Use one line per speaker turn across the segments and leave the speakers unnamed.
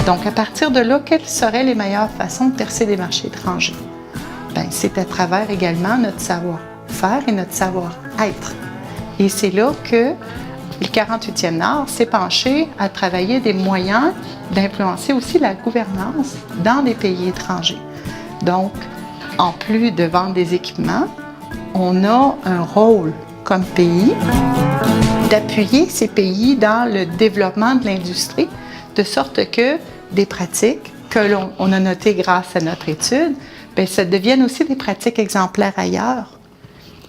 Donc, à partir de là, quelles seraient les meilleures façons de percer des marchés étrangers? Bien, c'est à travers également notre savoir-faire et notre savoir-être. Et c'est là que le 48e Nord s'est penché à travailler des moyens d'influencer aussi la gouvernance dans des pays étrangers. Donc, en plus de vendre des équipements, on a un rôle comme pays d'appuyer ces pays dans le développement de l'industrie, de sorte que des pratiques que l'on a notées grâce à notre étude, bien, ça devienne aussi des pratiques exemplaires ailleurs.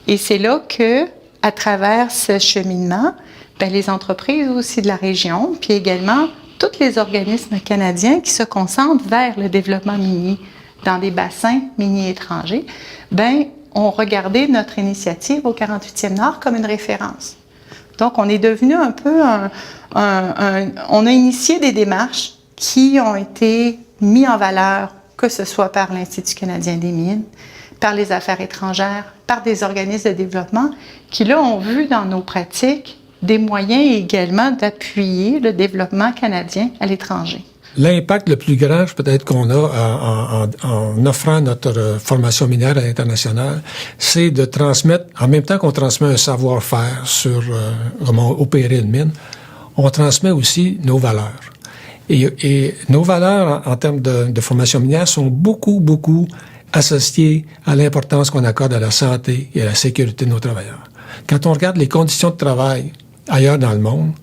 Et c'est là que, à travers ce cheminement, bien, les entreprises aussi de la région, puis également tous les organismes canadiens qui se concentrent vers le développement minier dans des bassins miniers étrangers, bien, ont regardé notre initiative au 48e Nord comme une référence. Donc, on est devenu un peu on a initié des démarches qui ont été mises en valeur, que ce soit par l'Institut canadien des mines, par les affaires étrangères, par des organismes de développement, qui là ont vu dans nos pratiques des moyens également d'appuyer le développement canadien à l'étranger.
L'impact le plus grand, peut-être qu'on a en offrant notre formation minière à l'international, c'est de transmettre, en même temps qu'on transmet un savoir-faire sur comment opérer une mine, on transmet aussi nos valeurs. Et nos valeurs en termes de formation minière sont beaucoup associées à l'importance qu'on accorde à la santé et à la sécurité de nos travailleurs. Quand on regarde les conditions de travail ailleurs dans le monde,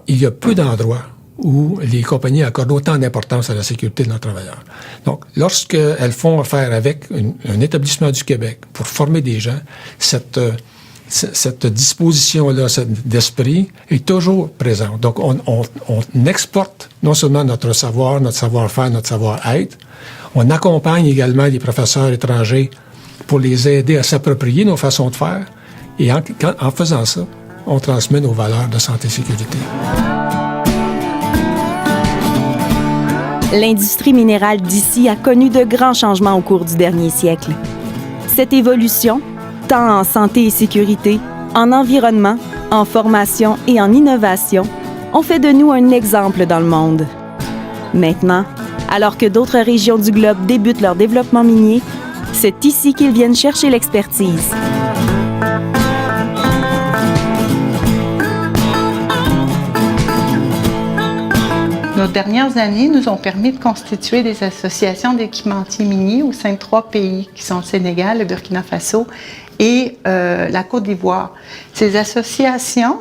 il y a peu d'endroits où les compagnies accordent autant d'importance à la sécurité de leurs travailleurs. Donc, lorsqu'elles font affaire avec un établissement du Québec pour former des gens, cette disposition-là d'esprit est toujours présente. Donc, on exporte non seulement notre savoir, notre savoir-faire, notre savoir-être, on accompagne également les professeurs étrangers pour les aider à s'approprier nos façons de faire, et en faisant ça, on transmet nos valeurs de santé et sécurité.
L'industrie minérale d'ici a connu de grands changements au cours du dernier siècle. Cette évolution, tant en santé et sécurité, en environnement, en formation et en innovation, ont fait de nous un exemple dans le monde. Maintenant, alors que d'autres régions du globe débutent leur développement minier, c'est ici qu'ils viennent chercher l'expertise.
Nos dernières années nous ont permis de constituer des associations d'équipementiers miniers au sein de 3 pays, qui sont le Sénégal, le Burkina Faso et la Côte d'Ivoire. Ces associations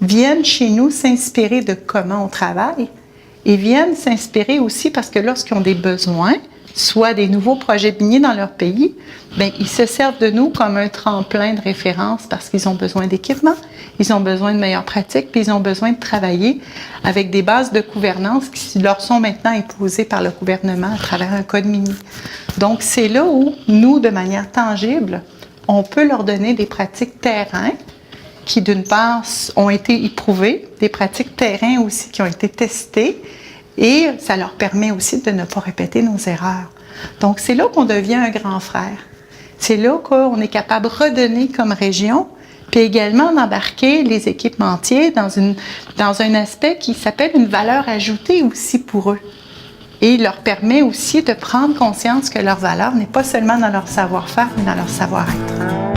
viennent chez nous s'inspirer de comment on travaille et viennent s'inspirer aussi parce que lorsqu'ils ont des besoins, soit des nouveaux projets miniers dans leur pays, bien, ils se servent de nous comme un tremplin de référence parce qu'ils ont besoin d'équipements, ils ont besoin de meilleures pratiques, puis ils ont besoin de travailler avec des bases de gouvernance qui leur sont maintenant imposées par le gouvernement à travers un code minier. Donc, c'est là où nous, de manière tangible, on peut leur donner des pratiques terrain qui, d'une part, ont été éprouvées, des pratiques terrain aussi qui ont été testées, et ça leur permet aussi de ne pas répéter nos erreurs. Donc, c'est là qu'on devient un grand frère. C'est là qu'on est capable de redonner comme région, puis également d'embarquer les équipementiers dans un aspect qui s'appelle une valeur ajoutée aussi pour eux. Et il leur permet aussi de prendre conscience que leur valeur n'est pas seulement dans leur savoir-faire, mais dans leur savoir-être.